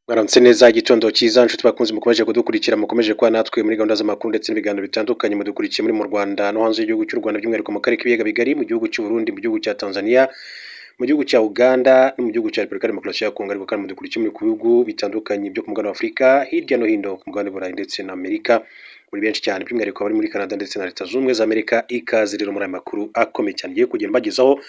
Mwaramutse neza igitondo cyiza nshuti bakunze mukomeje kudukurikira mukomeje kwa natwe muri gahunda z'amakuru ndetse n'ibiganiro bitandukanye mudukurikiye muri mu Rwanda no hanze y'igihugu cy'u Rwanda by'umwihariko mu karere k'ibiyaga bigari mu gihugu cy'u Burundi mu gihugu cya Tanzania mu gihugu cya Uganda no mu gihugu cya Repubulika Demokarasi ya Kongo ariko kandi mudukurikiye muri ku bihugu bitandukanye byo ku mugabane wa Afurika hirya no hino ku mugabane w'Uburayi ndetse na Amerika muri benshi cyane by'umwihariko abari muri Canada ndetse na Leta Zunze Ubumwe za Amerika ikaze rero muri aya makuru akomeye cyane ngiye kugenda mbagezaho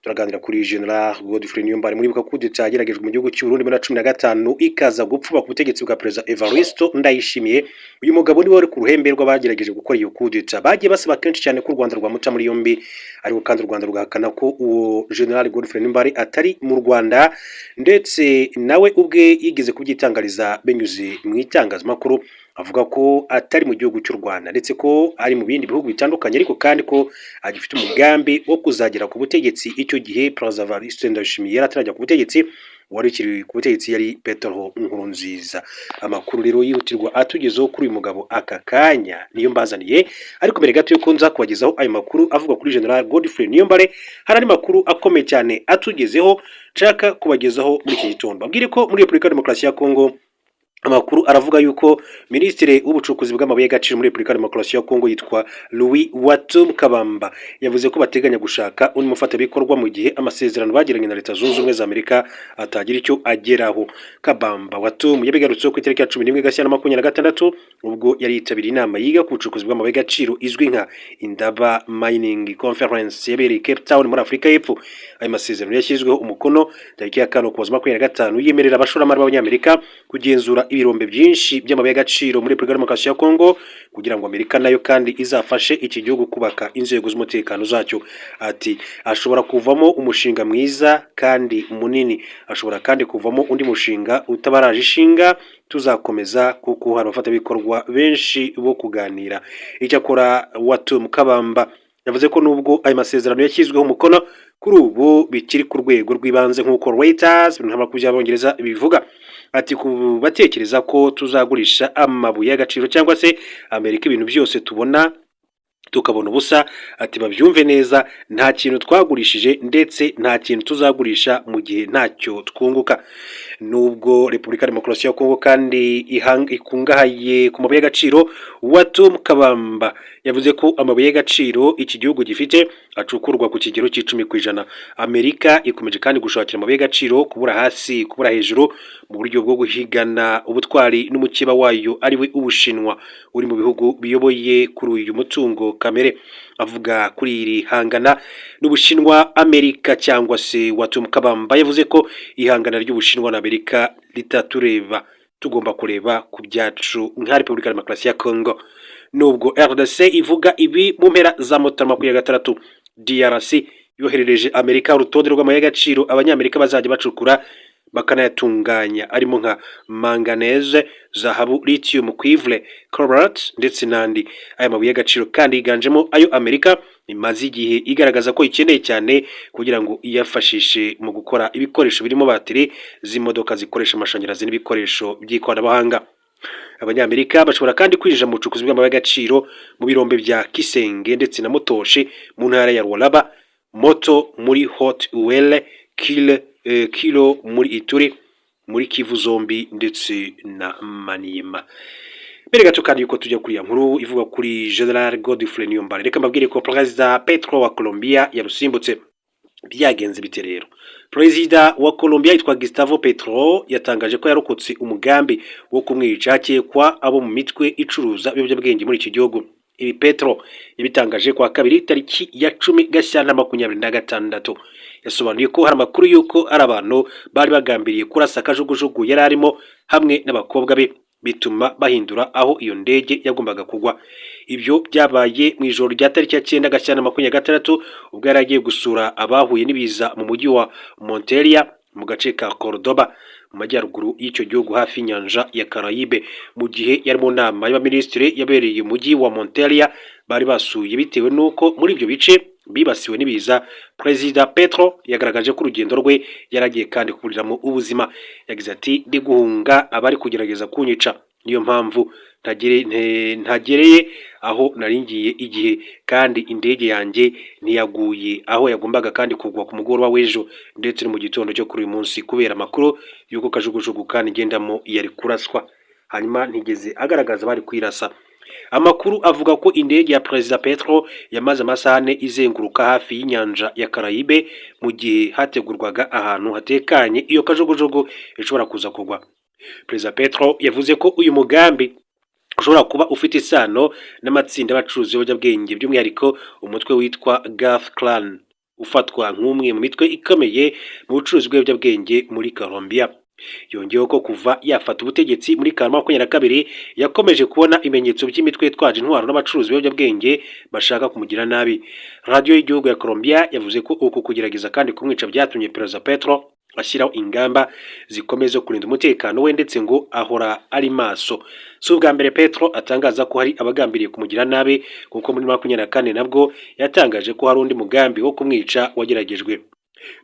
turaganira kuri General Godfrey Niyombare muri buka kudeta yageragejwe mu gihugu cy'u Burundi muri 2015 ikaza gupfuba ku butegetsi bwa President Evariste Ndayishimiye. Uyu mugabo niwe wari ku ruhembe rw'abagerageje gukora iyo kudeta bagiye basaba kenshi cyane ko u Rwanda rwamuca muri yombi ariko kandi u Rwanda rugahakana ko uwo General Godfrey Niyombare atari mu Rwanda ndetse nawe ubwe yigeze kubyitangariza benyuze mu itangazamakuru avuga ko atari mu gihugu cy'u Rwanda ndetse ko ari mu bindi bihugu bitandukanye ariko kandi ko agifite umugambi wo kuzagera ku butegetsi. Icyo gihe President Evariste Ndayishimiye yaratarajya ku butegetsi wari ukiri ku butegetsi yari Petero Nkurunziza. Amakuru rero yihutirwa atugezeho kuri uyu mugabo aka kanya niyo mbazaniye ariko mbere gato yuko nza kubagezaho ayo makuru avuga kuri General Godfrey Niyombare hari andi makuru akomeye cyane atugezeho nshaka kubagezaho muri iki gitondo. Abwire ko muri Repubulika Demokarasi ya Kongo amakuru aravuga yuko Minisitiri w'ubucukuzi bw'amabuye y'agaciro muri Repubulika Demokarasi ya Kongo yitwa Louis Watum Kabamba yavuze ko bateganya gushaka undi mufatabikorwa mu gihe amasezerano bagiranye na Leta Zunze Ubumwe za Amerika atagira icyo ageraho. Kabamba Watum yabigarutseho ku itariki ya 11 Gashyantare 2026 ubwo yari yitabiriye inama yiga ku bucukuzi bw'amabuye y'agaciro izwi nka Indaba Mining Conference yabereye Cape Town muri Afurika y'Epfo. Ayo masezerano yashyizweho umukono tariki ya 5 Ukuboza 2025 yemerera abashoramari b'Abanyamerika kugenzura ibirombe byinshi by'amabuye y'agaciro muri Repubulika Demokarasi ya Kongo kugira ngo Amerika nayo kandi izafashe iki gihugu kubaka inzego z'umutekano zacyo. Ati ashobora kuvamo umushinga mwiza kandi munini, ashobora kandi kuvamo undi mushinga utabaraje ishinga, tuzakomeza kuko hari abafatabikorwa benshi bo kuganira. Icyakora Watum Kabamba yavuze ko nubwo ayo masezerano yashyizweho umukono kuri ubu bikiri ku rwego rw'ibanze nk'uko Reuters n'amakuru y'Abongereza bivuga. Ati batekereza ko tuzagurisha amabuye y'agaciro cyangwa se Amerika ibintu byose tubona tukabona ubusa. Ati babyumve neza, nta kintu twagurishije ndetse nta kintu tuzagurisha mu gihe ntacyo twunguka. Nubwo Repubulika Demokarasi ya Kongo kandi ikungahaye ku mabuye y'agaciro, Watum Kabamba yavuze ko amabuye y'agaciro iki gihugu gifite acukurwa ku kigero c'10%. Amerika ikomeje kandi gushakira amabuye y'agaciro kubura hasi kubura hejuru mu buryo bwo guhigana ubutwari n'umukeba wayo ariwe Ubushinwa uri mu bihugu biyoboye kuri uyu mutungo kamere. Avuga kuri iri hangana n'Ubushinwa Amerika cyangwa se Watum Kabamba yavuze ko ihangana ry'Ubushinwa na Amerika litatureba, tugomba kureba ku byacu nka Repubulika Demokarasi ya Kongo. Nubwo RDC ivuga ibi mu mpera za Mutarama 2026 DRC yoherereje Amerika urutonde rw'amabuye y'agaciro Abanyamerika bazajya bacukura bakanayatunganya arimo nka manganese, zahabu, lithium, cuivre, cobalt ndetse n'andi. Aya mabuye y'agaciro kandi yiganjemo ayo Amerika imaze igihe igaragaza ko ikeneye cyane kugira ngo iyafashishe mu gukora ibikoresho birimo bateri z'imodoka zikoresha amashanyarazi n'ibikoresho by'ikoranabuhanga. Abanyamerika bashobora kandi kwinjira mu bucukuzi bw'amabuye y'agaciro mu birombe bya Kisenge ndetse na Motoshe mu ntara ya Lualaba, Moto muri Hot Uele, Kilo muri Ituri, muri Kivu zombi ndetse na Maniema. Mbere gato kandi yuko tujya kuri ya nkuru ivuga kuri General Godfrey Niyombare, reka mbabwire ko President Petro wa Colombia yarusimbutse. Byagenze bite rero? President wa Colombia yitwa Gustavo Petro yatangaje ko yarokotse umugambi wo kumwica hakekwa abo mu mitwe icuruza ibiyobyabwenge muri iki gihugu. Ibi Petro yabitangaje kwa kabiri tariki ya 10 Gashyantare 2026. Yasobanuye ko hari amakuru yuko ari abantu bari bagambiriye kurasa kajugujugu yari arimo hamwe n'abakobwa be bituma bahindura aho iyo ndege yagombaga kugwa. Ibyo byabaye mu ijoro rya tariki ya 9 Gashyantare 2026 ubwo yari agiye gusura abahuye n'ibiza mu mujyi wa Monteria mu gace ka Cordoba mu majyaruguru y'icyo gihugu hafi y'inyanja ya Caraïbe. Mu gihe yari mu nama y'abaminisitiri yabereye mu mujyi wa Monteria bari basuye bitewe nuko muri ibyo bice bibasiwe n'ibiza. President Petro yagaragaje ko urugendo rwe yaragiye kandi kuburiramo ubuzima. Yagize ati ndi guhunga abari kugerageza kunyica, niyo mpamvu ntagereye aho naringiye igihe kandi indege yanjye ntiyaguye aho yagombaga kandi kugwa ku mugoroba w'ejo ndetse no mu gitondo cyo kuri uyu munsi kubera amakuru y'uko kajugujugu kandi ngendamo yari kuraswa, hanyuma ntigeze agaragaza bari kwirasa. Amakuru avuga ko indege ya Perezida Petro yamaze amasaha 4 izenguruka hafi y'inyanja ya Karayibe mu gihe hategurwaga ahantu hatekanye iyo kajugujugu ishobora kuza kugwa. Perezida Petro yavuze ko uyu mugambi ushobora kuba ufite isano n'amatsinda y'abacuruzi b'ibiyobyabwenge by'umwihariko umutwe witwa Gulf Clan ufatwa nk'umwe mu mitwe ikomeye mu bucuruzi bw'ibiyobyabwenge muri Colombia. Yongeyeho ko kuva yafata ubutegetsi muri Kanama 2022 yakomeje kubona ibimenyetso by'imitwe yitwaje intwaro n'abacuruzi b'ibiyobyabwenge bashaka kumugira nabi. Radio y'igihugu ya Colombia yavuze ko uku kugerageza kandi kumwica byatumye Perezida Petro ashyiraho ingamba zikomeye zo kurinda umutekano we ndetse ngo ahora ari maso. Si ubwa mbere Petro atangaza ko hari abagambiriye kumugira nabi kuko muri 2024 nabwo yatangaje ko hari undi mugambi wo kumwica wageragejwe.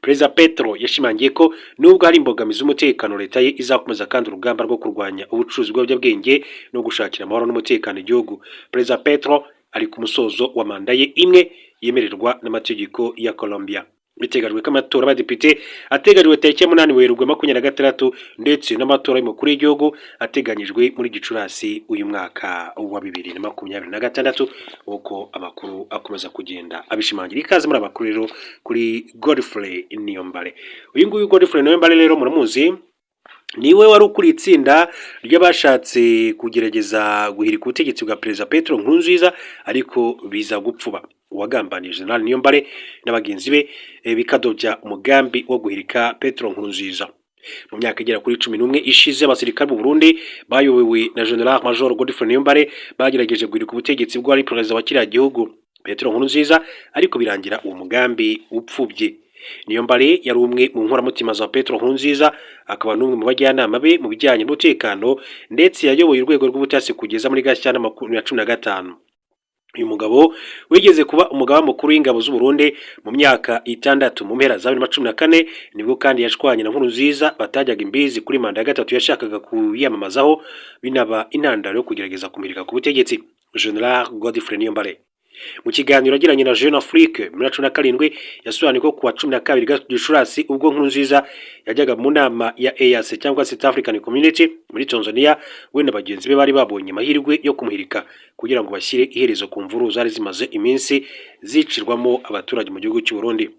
Perezida Petro yashimangiye ko nubwo hari imbogamizi z'umutekano leta ye izakomeza kandi urugamba rwo kurwanya ubucuruzi bw'ibiyobyabwenge no gushakira amahoro n'umutekano igihugu. Perezida Petro ari ku musozo wa manda ye imwe yemererwa n'amategeko ya Colombia. Biteganyijwe ko amatora y'abadepite ateganyijwe tariki ya 8 Werurwe 2026 ndetse n'amatora y'umukuru w'igihugu ateganyijwe muri Gicurasi uyu mwaka wa 2026 uko amakuru akomeza kugenda abishimangira. Ikaze muri amakuru rero kuri Godfrey Niyombare. Uyu nguyu Godfrey Niyombare rero muramuzi, niwe wari ukuri itsinda ry'abashatse kugerageza guhirika ubutegetsi bwa Perezida Petro Nkurunziza ariko biza gupfuba. Uwagambanije General Niyombare n'abagenzi be bikadobya umugambi wo guhirika Petro Nkurunziza. Mu myaka igera kuri 11 ishize abasirikare mu Burundi bayobewe na General Major Godfrey Niyombare bagerageje guhirika ubutegetsi bw'ari perezida wa kiriya gihugu Petro Nkurunziza ariko birangira uwo mugambi upfubye. Niyombare yari umwe mu nkoramutima za Petro Nkurunziza akaba n'umwe mu bajyanama be mu bijyanye n'umutekano ndetse yayoboye urwego rw'ubutasi kugeza muri Gashyantare 2015. Uyu mugabo wigeze kuba umugaba mukuru w'ingabo z'u Burundi mu myaka 6 mu mpera za 2014 nibwo kandi yashwanye na Nkurunziza batajyaga imbizi kuri manda ya gatatu yashakaga kuyamamazaho binaba intandaro yo kugerageza kumirika ku butegetsi. General Godfrey Niyombare mu kiganiro yagiranye na Jeune Afrique muri 2017 yasobanuye ko kuwa 12 Gicurasi ubwo Nkurunziza yajyaga mu nama ya EAC cyangwa East African Community muri Tanzania we na bagenzi be bari babonye amahirwe yo kumuhirika kugira ngo bashyire iherezo ku mvuru zari zimaze iminsi zicirwamo abaturage mu gihugu cy'u Burundi.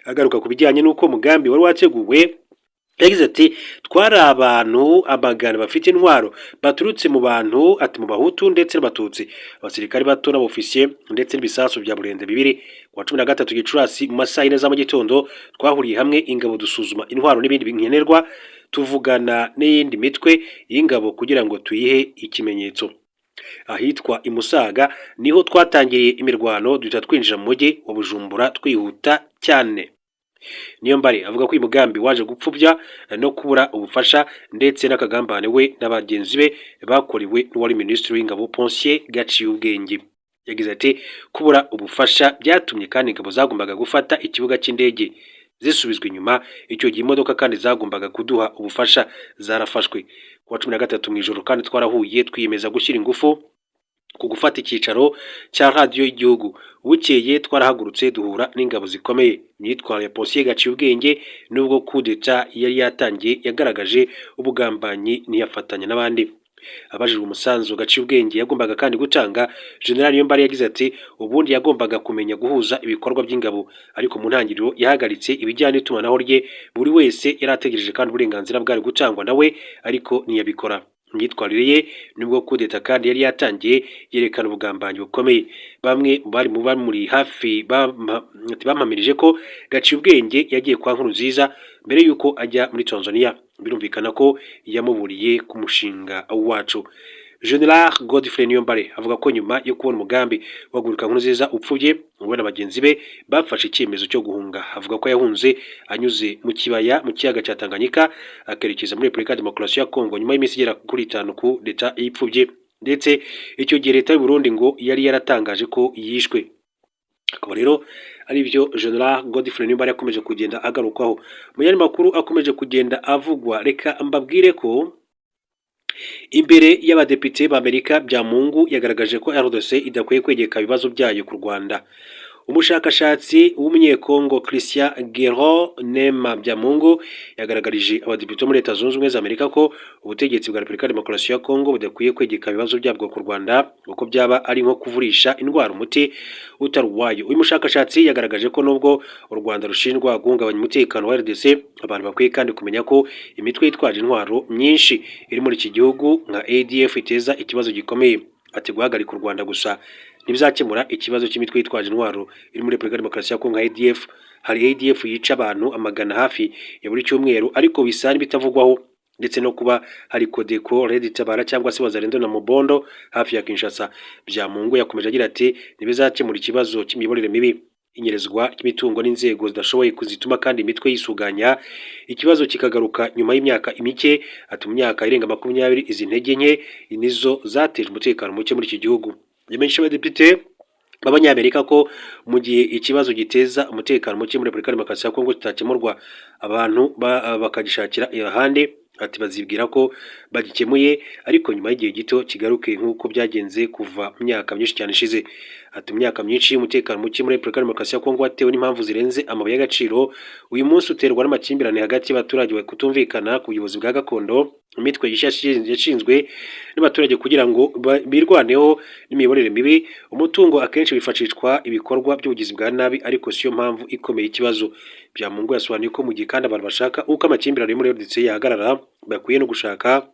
Agaruka ku bijyanye n'uko mugambi wari wateguwe yagize ati twari abantu abagana bafite intwaro baturutse mu bantu ati mu bahutu ndetse n'abatutsi abasirikari bato n'abofisiye ndetse n'ibisasu bya burende bibiri. Wa 13 Gicurasi mu masaha 4 za mu gitondo twahuriye hamwe ingabo dusuzuma intwaro n'ibindi binkenerwa tuvugana n'iyindi mitwe y'ingabo kugira ngo tuyihe ikimenyetso. Ahitwa Imusaga niho twatangiriye imirwano duhita twinjira mu mujyi wa Bujumbura twihuta cyane. Niyombare avuga ko uyu mugambi waje gupfubya no kubura ubufasha ndetse n'akagambane we n'abagenzi be bakorewe n'uwari Minisitiri w'Ingabo Ponsier Gaciyubwenge. Yagize ati kubura ubufasha byatumye kandi ingabo zagombaga gufata ikibuga cy'indege zisubizwa inyuma, icyo gihe imodoka kandi zagombaga kuduha ubufasha zarafashwe. Kuwa 13 mu ijoro kandi twarahuye twiyemeza gushyira ingufu ku gufata icyicaro cya radio y'igihugu. Bukeye twarahagurutse duhura n'ingabo zikomeye. Nitwara Ponsier Gaciyubwenge nubwo coup d'etat yari yatangiye yagaragaje ubugambanyi ntiyafatanya n'abandi. Abajijwe umusanzu Gaciyubwenge yagombaga kandi gutanga, General Niyombare yagize ati ubundi yagombaga kumenya guhuza ibikorwa by'ingabo ariko mu ntangiriro yahagaritse ibijyanye n'itumanaho rye. Buri wese yarategereje kandi uburenganzira bwari gutangwa nawe ariko ntiyabikora. Imyitwarire ye nubwo coup d'etat kandi yari yatangiye yerekana ubugambanyi bukomeye. Bamwe bari mu bamuri hafi bampamirije ko Gaciyubwenge yagiye kwa Nkurunziza mbere yuko ajya muri Tanzania. Birumvikana ko yamuburiye ku mushinga wacu. General Godfrey Niyombare avuga ko nyuma yo kubona umugambi wagurika Nkurunziza upfubye we na bagenzi be bafashe icyemezo cyo guhunga. Avuga ko yahunze anyuze mu kibaya mu kiyaga cya Tanganyika akerekeza muri Repubulika ya Demokarasi ya Kongo nyuma y'iminsi igera kuri 5 ku leta y'ipfubye ndetse icyo gihe leta y'u Burundi ngo yari yaratangaje ko yishwe. Akaba rero ari byo General Godfrey Niyombare yakomeje kugenda agarukwaho. Mu yandi makuru akomeje kugenda avugwa, reka mbabwire ko Imbere y'abadepite b'Amerika, Byamungu yagaragaje ko RDC idakwiye kwegeka ibibazo byayo ku Rwanda. Umushakashatsi w'umunyekongo Christian Gero Nema Byamungu yagaragarije abadepite muri Leta Zunze Ubumwe za Amerika ko ubutegetsi bwa Repubulika ya Demokarasi ya Kongo budakwiye kwegeka ibibazo byabwo ku Rwanda kuko byaba ari nko kuvurisha indwara umuti utari uwayo. Uyu mushakashatsi yagaragaje ko nubwo u Rwanda rushinjwa guhungabanya umutekano wa RDC, abantu bakwiye kandi kumenya ko imitwe yitwaje intwaro myinshi iri muri iki gihugu nka ADF iteza ikibazo gikomeye. Ati guhagarika u Rwanda gusa ntibizakemura ikibazo cy'imitwe yitwaje intwaro iri muri Repubulika ya Demokarasi ya Kongo. ADF, hari ADF yica abantu amagana hafi ya buri cyumweru, ariko bisani bitavugwaho, ndetse no kuba hari Codeco, Red Tabara cyangwa se Wazalendo na Mobondo hafi ya Kinshasa. Byamungu yakomeje agira ati ntibizakemura ikibazo cy'imiyoborere mibi, inyerezwa ry'imitungo n'inzego zidashoboye kuzituma kandi imitwe yisuganya, ikibazo kikagaruka nyuma y'imyaka mike. Ati mu myaka irenga 20 izi ntege nke nizo zateje umutekano muke muri iki gihugu. Yamenyesha abadepite b'Abanyamerika ko mu gihe ikibazo giteza umutekano muke muri Repubulika ya Demokarasi ya Kongo kitakemurwa, abantu bakagishakira ahandi. Ati bazibwira ko bagikemuye, ariko nyuma y'igihe gito kigaruke nk'uko byagenze kuva mu myaka myinshi cyane ishize. Ati mu myaka myinshi umutekano muke muri Repubulika ya Demokarasi ya Kongo watewe n'impamvu zirenze amabuye y'agaciro. Uyu munsi uterwa n'amakimbirane hagati y'abaturage bari kutumvikana ku buyobozi bwa gakondo, imitwe yashinzwe n'abaturage kugira ngo birwaneho n'imiyoborere mibi. Umutungo akenshi wifashishwa ibikorwa by'ubugizi bwa nabi, ariko siyo mpamvu ikomeye ikibazo. Byamungu yasobanuye ko mu gihe kandi abantu bashaka uko amakimbirane muri RDC yahagarara, bakwiye no gushaka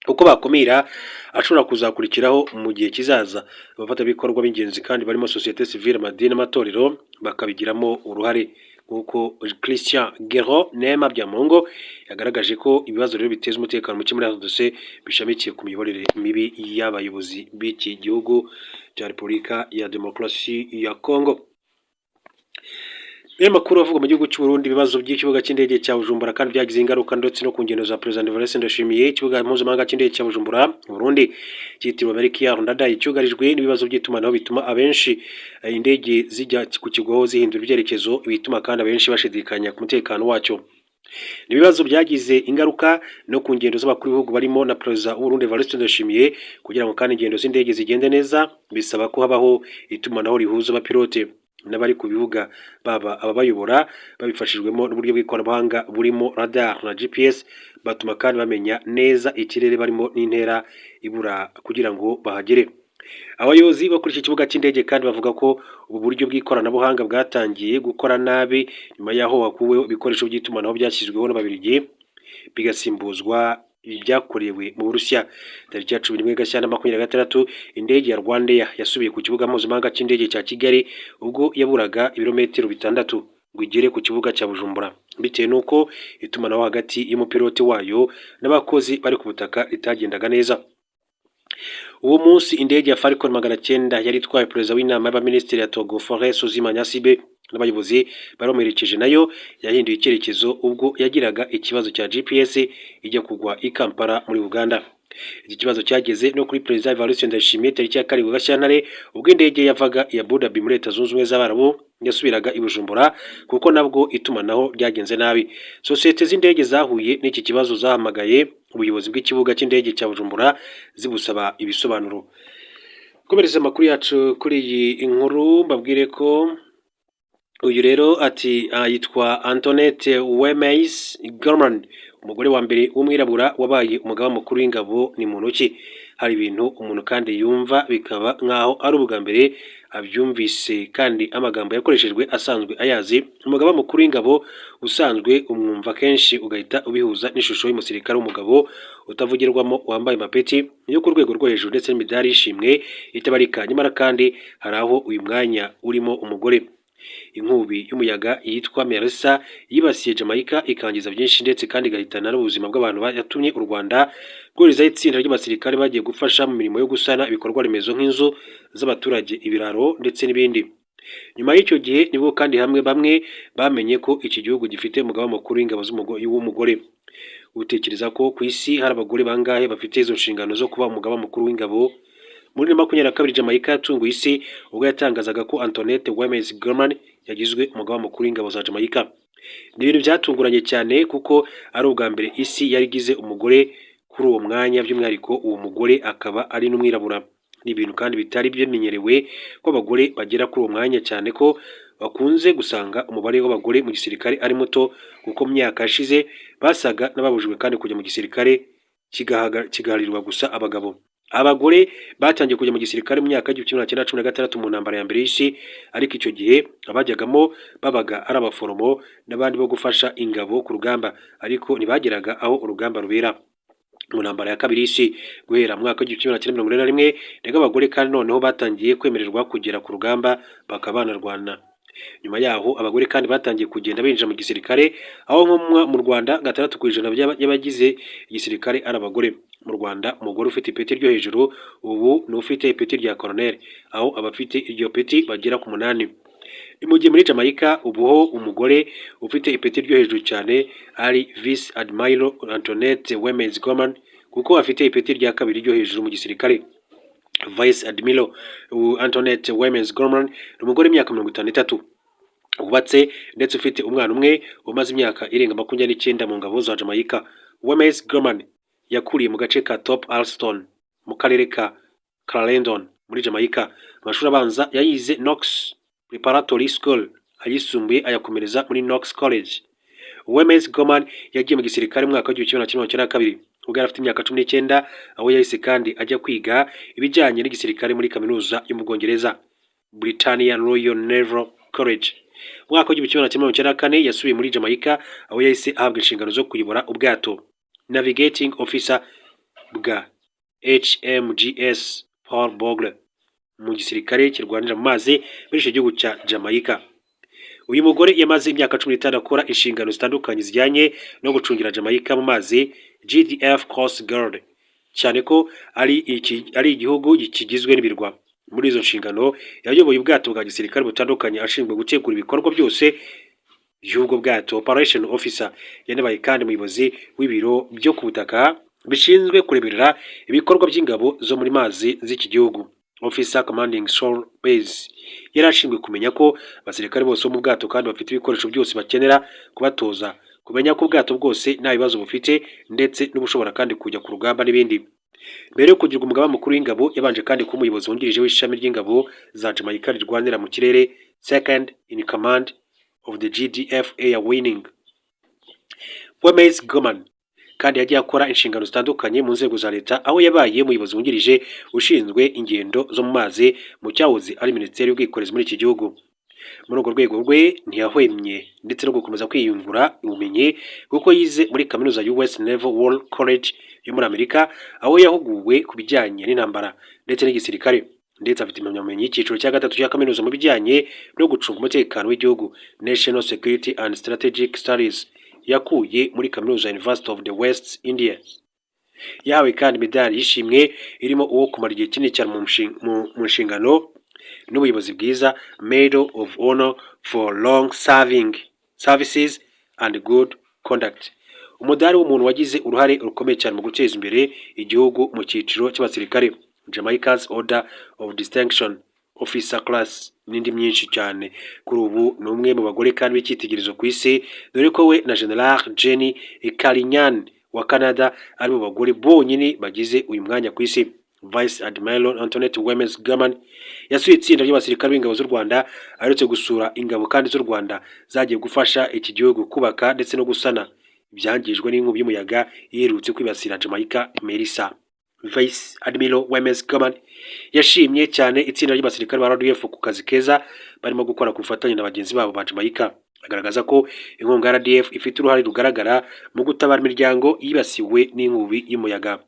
uko bakumira ashobora kuzakurikiraho mu gihe kizaza. Abafatabikorwa b'ingenzi kandi barimo societe civile, amadini n'amatorero bakabigiramo uruhare, nk'uko Christian Gero Nema Byamungu yagaragaje ko ibibazo rero biteza umutekano muke muri RDC bishamikiye ku miyoborere mibi y'abayobozi b'iki gihugu cya Repubulika ya Demokarasi ya Kongo. Makuru avuga mu gihugu cy'u Burundi, ibibazo by'ikibuga cy'indege cya Bujumbura kandi byagize ingaruka ndetse no ku ngendo za President Evariste Ndayishimiye. Ikibuga mpuzamahanga cy'indege cya Bujumbura mu Burundi cyitiriwe Melchior Ndadaye cyugarijwe n'ibibazo by'itumanaho bituma abenshi indege zijya ku kigo zihindura ibyerekezo, bituma kandi abenshi bashidikanya ku mutekano wacyo. Ibibazo byagize ingaruka no ku ngendo z'abakuru b'ibihugu barimo na President w'u Burundi Evariste Ndayishimiye. Kugira ngo kandi ingendo z'indege zigende neza, bisaba ko habaho itumanaho rihuza abapilote n'abari ku bibuga, baba ababayobora babifashijwemo n'uburyo bw'ikoranabuhanga burimo radar na GPS, batuma kandi bamenya neza ikirere barimo n'intera ibura kugira ngo bahagere. Abayobozi bo kuri iki kibuga cy'indege kandi bavuga ko ubu buryo bw'ikoranabuhanga bwatangiye gukora nabi nyuma y'aho hakuweho ibikoresho by'itumanaho byashyizweho n'Ababiligi bigasimbuzwa ibyakorewe mu Burusiya. Tariki ya 11 Gashyantare 2026 indege ya Rwandair yasubiye ku kibuga mpuzamahanga cy'indege cya Kigali ubwo yaburaga ibirometero 6 ngo igere ku kibuga cya Bujumbura, bitewe nuko itumanaho hagati y'umupilote wayo n'abakozi bari ku butaka ritagendaga neza. Uwo munsi indege ya Falcon 900 yari itwaye perezida w'inama y'abaminisitiri ya Togo Faure Sozima Nyasibe n'abayobozi baromerekeje, nayo yahinduye icyerekezo ubwo yagiraga ikibazo cya GPS ijya kugwa i Kampala muri Uganda. Iki kibazo cyageze no kuri President Evariste Ndayishimiye tariki ya 7 Gashyantare ubwo indege yavaga ya Abu Dhabi muri Leta Zunze Ubumwe z'Abarabu yasubiraga i Bujumbura, kuko nabwo itumanaho ryagenze nabi. Sosiyete z'indege zahuye n'iki kibazo zahamagaye ubuyobozi bw'ikibuga cy'indege cya Bujumbura zibusaba ibisobanuro. Komereza amakuru yacu kuri iyi inkuru, mbabwire ko uyu rero ati yitwa Antoinette Wemeis Gorman, umugore wa mbere w'umwirabura wabaye umugaba mukuru w'ingabo. Ni muntu ki? Hari ibintu umuntu kandi yumva bikaba nkaho ari ubwa mbere abyumvise, kandi amagambo yakoreshejwe asanzwe ayazi. Umugaba mukuru w'ingabo usanzwe umwumva kenshi ugahita ubihuza n'ishusho y'umusirikare w'umugabo utavugirwamo wambaye amapeti yo ku rwego rwo hejuru ndetse n'imidari y'ishimwe itabarika. Nyamara kandi hari aho uyu mwanya urimo umugore. Inkubi y'umuyaga yitwa Melissa yibasiye Jamaica ikangiza byinshi ndetse kandi igahitana n'ubuzima bw'abantu, yatumye u Rwanda rwurizaho itsinda ry'abasirikare bagiye gufasha mu mirimo yo gusana ibikorwa remezo nk'inzu z'abaturage, ibiraro ndetse n'ibindi. Nyuma y'icyo gihe nibwo kandi bamwe bamenye ko iki gihugu gifite umugaba mukuru w'ingabo w'umugore. Utekereza ko ku isi hari abagore bangahe bafite izo nshingano zo kuba umugaba mukuru w'ingabo? Muri 2022 Jamaica yatunguye isi ubwo yatangazaga ko Antoinette Wemeis Gorman yagizwe umugaba mukuru w'ingabo za Jamaica. Ni ibintu byatunguranye cyane kuko ari ubwa mbere isi yarigize umugore kuri uwo mwanya by'umwihariko uwo mugore akaba ari n'umwirabura. Ni ibintu kandi bitari bimenyerewe ko abagore bagera kuri uwo mwanya, cyane ko bakunze gusanga umubare w'abagore mu gisirikare ari muto, kuko mu myaka yashize basaga n'ababujijwe kandi kujya mu gisirikare kigaharirwa gusa abagabo. Abagore batangiye kujya mu gisirikare mu myaka y'1916 mu ntambara ya mbere y'isi, ariko icyo gihe abajyagamo babaga ari abaforomo n'abandi bo gufasha ingabo ku rugamba, ariko ntibageraga aho urugamba rubera. Mu ntambara ya kabiri y'isi guhera mu mwaka w'1941 nibwo abagore kandi noneho batangiye kwemererwa kugera ku rugamba bakaba banarwana. Nyuma yaho abagore kandi batangiye kugenda binjira mu gisirikare, aho nko mu Rwanda 6% y'abagize igisirikare ari abagore. Mu Rwanda umugore ufite ipeti ryo hejuru ubu ni ufite ipeti rya colonel, aho abafite iryo peti bagera ku 8. Mu gihe muri Jamaica ubuho umugore ufite ipeti ryo hejuru cyane ari Vice Admiral Antoinette Wemez Gorman, kuko afite ipeti rya kabiri ryo hejuru mu gisirikare. Vice Admiral Antoinette Wemez Gorman ni umugore w'imyaka 53, wubatse ndetse ufite umwana umwe umaze imyaka irenga 29 mu ngabo za Jamaica. Wemez Gorman yakuriye mu gace ka Top Alston mu karere ka Clarendon muri Jamaica. Amashuri abanza yayize Knox Preparatory School, ayisumbuye ayakomereza muri Knox College. Wemez Gorman yagiye mu gisirikare mu mwaka w'1992 ubwo yari afite imyaka 19, aho yahise kandi ajya kwiga ibijyanye n'igisirikare muri kaminuza yo mu Bwongereza, Britannia Royal Naval College. Mu mwaka w'1994 yasubiye muri Jamaica, aho yahise ahabwa inshingano zo kuyobora ubwato, Navigating Officer bwa HMGS Paul Bogle mu gisirikare kirwanira mu mazi muri icyo gihugu cya Jamaica. Uyu mugore yamaze imyaka 15 akora inshingano zitandukanye zijyanye no gucungira Jamaica mu mazi, GDF Coast Guard, cyane ko ari igihugu kigizwe n'ibirwa. Muri izo nshingano yayoboye ubwato bwa gisirikare butandukanye, ashinzwe gutegura ibikorwa byose by'ubwo bwato, Operation Officer. Yanabaye kandi umuyobozi w'ibiro byo ku butaka bishinzwe kureberera ibikorwa by'ingabo zo muri mazi z'iki gihugu, Officer Commanding Shore Base. Yari ashinzwe kumenya ko abasirikare bose bo mu bwato kandi bafite ibikoresho byose bakenera, kubatoza kumenya ko ubwato bwose nta bibazo bufite, ndetse n'ubushobora kandi kujya ku rugamba n'ibindi. Mbere yo kugirwa umugaba mukuru w'ingabo, yabanje kandi kuba umuyobozi wungirije w'ishami ry'ingabo za Jamaica rirwanira mu kirere, second in command of the GDF Air Wing. Wemez Gorman kandi yagiye akora inshingano zitandukanye mu nzego za leta, aho yabaye umuyobozi wungirije ushinzwe ingendo zo mu mazi mu cyahoze ari Minisiteri y'Ubwikorezi muri iki gihugu. Muri urwo rwego rwe ntiyahwemye ndetse no gukomeza kwiyungura ubumenyi, kuko yize muri kaminuza US Naval War College yo muri Amerika, aho yahuguwe ku bijyanye n'intambara ndetse n'igisirikare, ndetse afite impamyabumenyi y'icyiciro cya 3 cya kaminuza mu bijyanye no gucunga umutekano w'igihugu, National Security and Strategic Studies, yakuye muri kaminuza University of the West Indies. Yahawe kandi medali y'ishimwe irimo uwo kumara igihe kinini cyane mu nshingano n'ubuyobozi bwiza, Medal of Honor for long services and good conduct, umudari w'umuntu wagize uruhare rukomeye cyane mu guteza imbere igihugu mu cyiciro cy'abasirikare, Jamaica's Order of Distinction Officer Class, n'indi myinshi cyane. Kuri ubu ni umwe mu bagore kandi b'icyitegererezo ku isi, dore ko we na General Jenny Karinyan wa Canada ari bo bagore bonyine bagize uyu mwanya ku isi. Vice Admiral Antoinette Wemez Gorman yasuye itsinda ry'abasirikare b'ingabo z'u Rwanda, aherutse gusura ingabo kandi z'u Rwanda zagiye gufasha iki gihugu kubaka ndetse no gusana ibyangijwe n'inkubi y'umuyaga iherutse kwibasira Jamaica, Melissa. Vice Admiral Wemez Gorman yashimye cyane itsinda ry'abasirikare ba RDF ku kazi keza barimo gukora ku bufatanye na bagenzi babo ba Jamaica, agaragaza ko inkunga ya RDF ifite uruhare rugaragara mu gutabara imiryango yibasiwe n'inkubi y'umuyaga.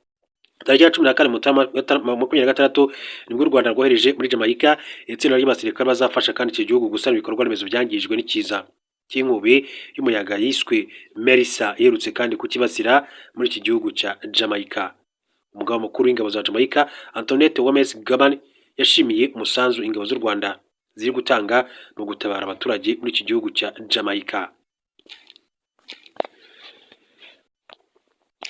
Tariki ya 14 Mutarama 2026 nibwo u Rwanda rwohereje muri Jamaica itsinda ry'abasirikare bazafasha kandi iki gihugu gusana ibikorwa remezo byangijwe n'ikiza cy'inkubi y'umuyaga yiswe Melissa, iherutse kandi kukibasira muri iki gihugu cya Jamaica. Umugaba mukuru w'ingabo za Jamaica Antoinette Wemez Gorman yashimiye umusanzu ingabo z'u Rwanda ziri gutanga mu gutabara abaturage muri iki gihugu cya Jamaica.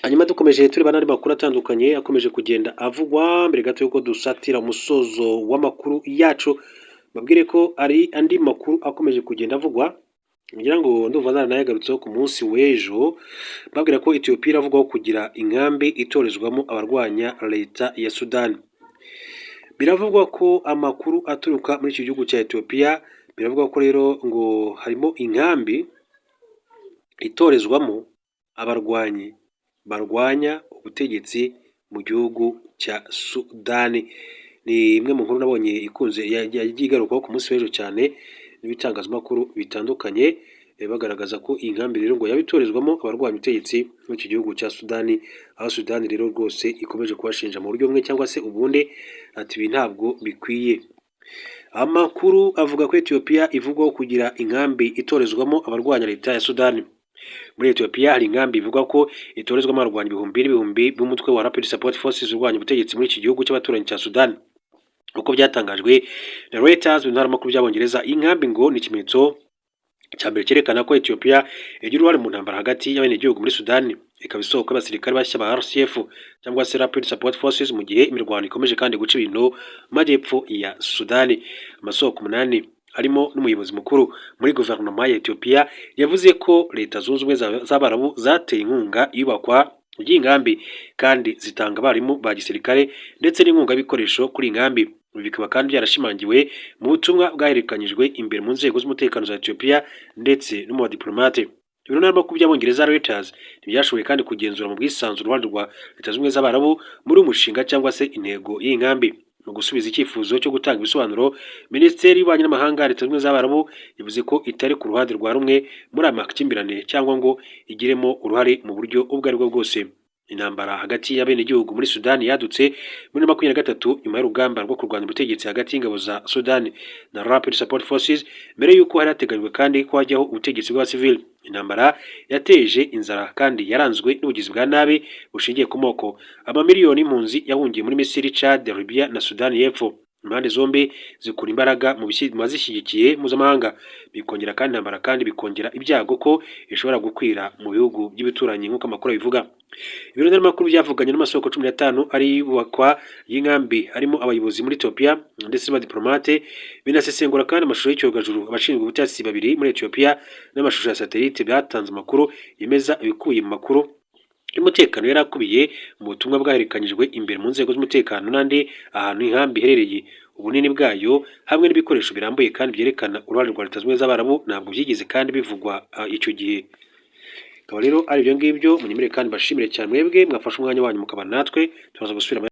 Hanyuma dukomeje turi banari makuru atandukanye akomeje kugenda avugwa. Mbere gato yuko dusatira umusozo w'amakuru yacu, babwire ko ari andi makuru akomeje kugenda avugwa ngira ngo ndumva naranayagarutseho ku munsi w'ejo babwira ko Ethiopia iravugwaho kugira inkambi itorezwamo abarwanya leta ya Sudani. Biravugwa ko amakuru aturuka muri iki gihugu cya Ethiopia, biravugwa ko rero ngo harimo inkambi itorezwamo abarwanyi barwanya ubutegetsi mu gihugu cya Sudani. Ni imwe mu nkuru nabonye ikunze yagiye igarukaho ku munsi w'ejo cyane n'ibitangazamakuru bitandukanye, bagaragaza ko iyi nkambi rero ngo yaba itorezwamo abarwanya ubutegetsi muri iki gihugu cya Sudani, aho Sudani rero rwose ikomeje kubashinja mu buryo bumwe cyangwa se ubundi ati ibi ntabwo bikwiye. Amakuru avuga ko Ethiopia ivugwaho kugira inkambi itorezwamo abarwanya leta ya Sudani. Muri Ethiopia hari inkambi ivuga ko itorezwamo abarwanyi ibihumbi n'ibihumbi b'umutwe wa Rapid Support Forces urwanya ubutegetsi muri iki gihugu cy'abaturanyi cya Sudani. Uko byatangajwe na Reuters mu ntaramakuru by'Abongereza, iyi nkambi ngo ni ikimenyetso cya mbere cyerekana ko Ethiopia igira uruhare mu ntambara hagati y'abenegihugu muri Sudani, ikaba isoko y'abasirikare bashya ba RSF cyangwa se Rapid Support Forces mu gihe imirwano ikomeje kandi guca ibintu mu majyepfo ya Sudani. Amasoko 8 harimo n'umuyobozi mukuru muri guverinoma ya Ethiopia yavuze ko leta zunze ubumwe z'Abarabu zateye inkunga yubakwa ry'inkambi kandi zitanga abarimu ba gisirikare ndetse n'inkunga y'ibikoresho kuri inkambi. Ibi bikaba kandi byarashimangiwe mu butumwa bwaherekanyijwe imbere mu nzego z'umutekano za Ethiopia ndetse no mu badiplomate. Ibiro n'amakuru by'Abongereza Reuters ntibyashoboye kandi kugenzura mu bwisanzure uruhare rwa leta zunze ubumwe z'Abarabu muri umushinga cyangwa se intego y'iyi nkambi. Mu gusubiza icyifuzo cyo gutanga ibisobanuro, Minisiteri y'Ububanyi n'Amahanga ya Leta Zunze Ubumwe z'Abarabu yavuze ko itari ku ruhande rwa rumwe muri aya makimbirane cyangwa ngo igiremo uruhare mu buryo ubwo ari bwo bwose. Intambara hagati y'abenegihugu muri Sudani yadutse muri 2023 nyuma y'urugamba rwo kurwanya ubutegetsi hagati y'ingabo za Sudani na Rapid Support Forces, mbere y'uko hari hateganyijwe kandi ko hajyaho ubutegetsi bw'abasivili. Intambara yateje inzara kandi yaranzwe n'ubugizi bwa nabi bushingiye ku moko. Amamiliyoni y'impunzi yahungiye muri Misiri, Chad, Libya na Sudani y'Epfo. Impande zombi zikura imbaraga mu zishyigikiye mpuzamahanga, bikongera kandi intambara kandi bikongera ibyago ko ishobora gukwira mu bihugu by'ibituranyi nk'uko amakuru abivuga. Ibiro n'amakuru byavuganye n'amasoko 15 ari bubakwa y'inkambi harimo abayobozi muri Ethiopia ndetse n'abadiplomate, binasesengura kandi amashusho y'icyogajuru abashinzwe ubutasi babiri muri Ethiopia n'amashusho ya satellite byatanze amakuru yemeza ibikubiye mu makuru y'umutekano yarakubiye mu butumwa bwaherekanyijwe imbere mu nzego z'umutekano n'andi ahantu inkambi iherereye. Ubunini bwayo hamwe n'ibikoresho birambuye kandi byerekana uruhare rwa Leta Zunze Ubumwe z'Abarabu ntabwo byigeze kandi bivugwa icyo gihe. Akaba rero ari ibyo ngibyo, munyemere kandi bashimire cyane mwebwe mwafashe umwanya wanyu mukaba natwe tubaza gusubira